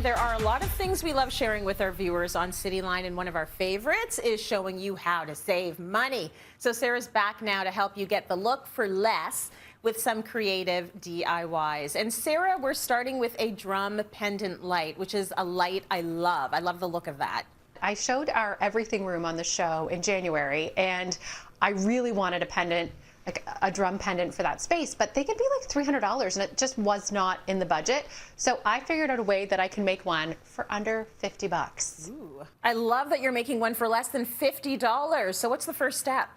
there are a lot of things we love sharing with our viewers on Cityline, and one of our favorites is showing you how to save money. So Sarah's back now to help you get the look for less with some creative DIYs. And Sarah, we're starting with a drum pendant light, which is a light I love. I love the look of that. I showed our everything room on the show in January, and I really wanted a pendant, like a drum pendant for that space, but they could be like $300 and it just was not in the budget. So I figured out a way that I can make one for under 50 bucks. Ooh. I love that you're making one for less than $50. So what's the first step?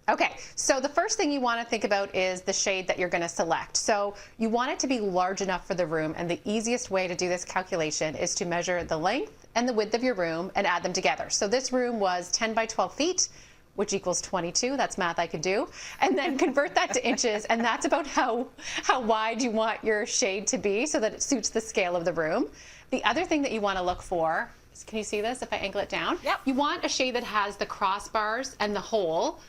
Okay, so the first thing you want to think about is the shade that you're going to select. So you want it to be large enough for the room, and the easiest way to do this calculation is to measure the length and the width of your room and add them together. So this room was 10 by 12 feet, which equals 22. That's math I could do. And then convert that to inches, and that's about how wide you want your shade to be so that it suits the scale of the room. The other thing that you want to look for is, can you see this if I angle it down? Yep. You want a shade that has the crossbars and the hole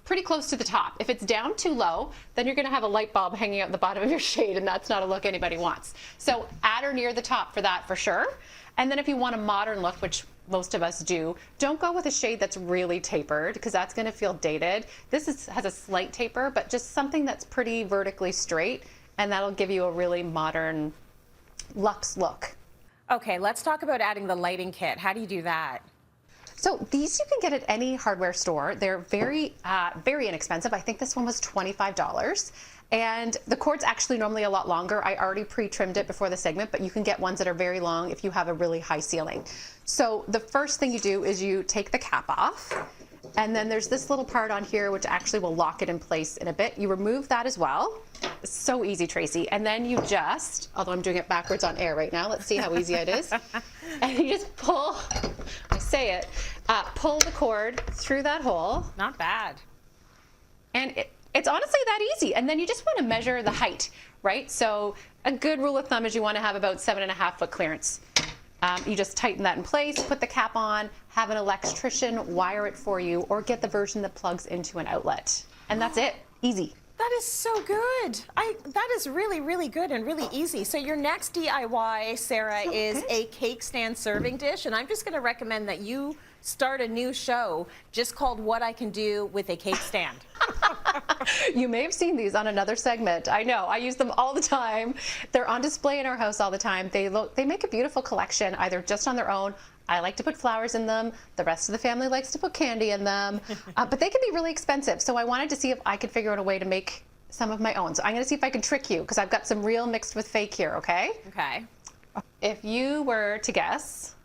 pretty close to the top. If it's down too low, then you're gonna have a light bulb hanging out the bottom of your shade, and that's not a look anybody wants. So at or near the top for that, for sure. And then if you want a modern look, which most of us do, don't go with a shade that's really tapered, because that's gonna feel dated. This has a slight taper, but just something that's pretty vertically straight, and that'll give you a really modern luxe look. Okay, let's talk about adding the lighting kit. How do you do that? So these you can get at any hardware store. They're very inexpensive. I think this one was $25. And the cord's actually normally a lot longer. I already pre-trimmed it before the segment, but you can get ones that are very long if you have a really high ceiling. So the first thing you do is you take the cap off, and then there's this little part on here which actually will lock it in place in a bit. You remove that as well. It's so easy, Tracy. And then you just, although I'm doing it backwards on air right now, let's see how easy it is. And you just pull, I say it, pull the cord through that hole. Not bad. And it's honestly that easy. And then you just want to measure the height, right? So a good rule of thumb is you want to have about 7.5 foot clearance. You just tighten that in place, put the cap on, have an electrician wire it for you, or get the version that plugs into an outlet. And that's it. Easy. That is so good. That is really, really good and really easy. So your next DIY, Sarah, is a cake stand serving dish, and I'm just going to recommend that you start a new show just called What I Can Do with a Cake Stand. You may have seen these on another segment. I know, I use them all the time. They're on display in our house all the time. They make a beautiful collection, either just on their own. I like to put flowers in them. The rest of the family likes to put candy in them. But they can be really expensive. So I wanted to see if I could figure out a way to make some of my own. So I'm going to see if I can trick you, because I've got some real mixed with fake here, okay? Okay. If you were to guess,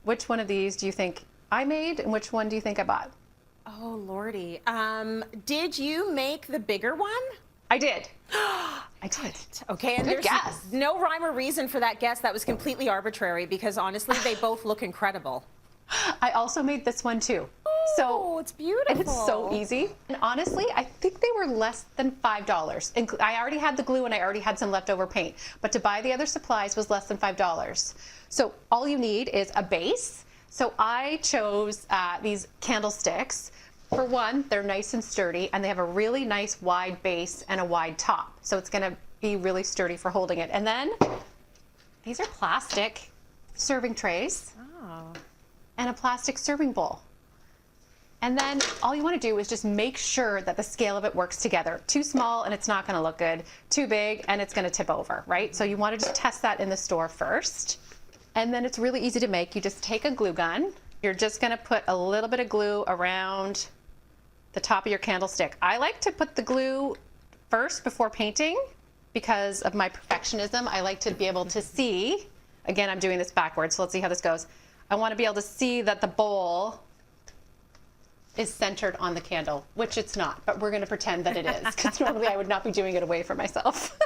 which one of these do you think I made and which one do you think I bought? Oh, Lordy. Did you make the bigger one? I did. I did. Okay, and Good there's guess. no rhyme or reason for that guess. That was completely arbitrary, because honestly, they both look incredible. I also made this one too. Oh, it's beautiful. And it's so easy. And honestly, I think they were less than $5. I already had the glue and I already had some leftover paint, but to buy the other supplies was less than $5. So all you need is a base. So I chose these candlesticks. For one, they're nice and sturdy, and they have a really nice wide base and a wide top. So it's gonna be really sturdy for holding it. And then these are plastic serving trays. Oh. And a plastic serving bowl. And then all you want to do is just make sure that the scale of it works together. Too small and it's not going to look good. Too big and it's going to tip over, right? So you want to just test that in the store first. And then it's really easy to make. You just take a glue gun. You're just going to put a little bit of glue around the top of your candlestick. I like to put the glue first before painting because of my perfectionism. I like to be able to see. Again, I'm doing this backwards, so let's see how this goes. I want to be able to see that the bowl is centered on the candle, which it's not, but we're going to pretend that it is, because normally I would not be doing it away from myself.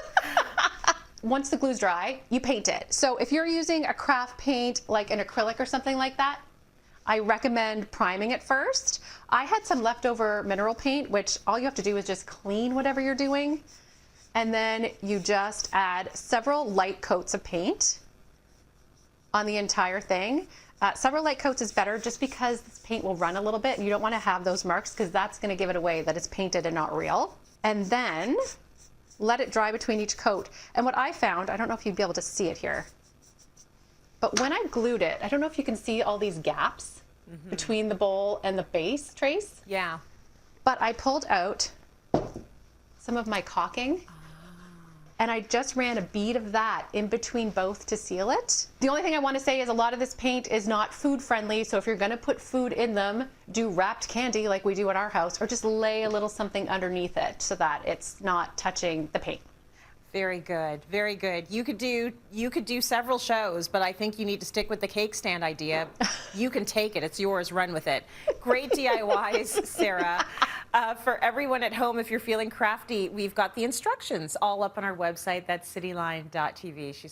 Once the glue's dry, you paint it. So if you're using a craft paint, like an acrylic or something like that, I recommend priming it first. I had some leftover mineral paint, which all you have to do is just clean whatever you're doing, and then you just add several light coats of paint on the entire thing. Several light coats is better just because this paint will run a little bit and you don't want to have those marks, because that's going to give it away that it's painted and not real. And then let it dry between each coat. And what I found, I don't know if you'd be able to see it here, But when I glued it, I don't know if you can see all these gaps between the bowl and the base, Trace. Yeah. But I pulled out some of my caulking and I just ran a bead of that in between both to seal it. The only thing I want to say is a lot of this paint is not food friendly, so if you're going to put food in them, do wrapped candy like we do at our house, or just lay a little something underneath it so that it's not touching the paint. Very good, very good. You could do several shows, but I think you need to stick with the cake stand idea. You can take it; it's yours. Run with it. Great DIYs, Sarah. For everyone at home, if you're feeling crafty, we've got the instructions all up on our website. That's cityline.tv. She's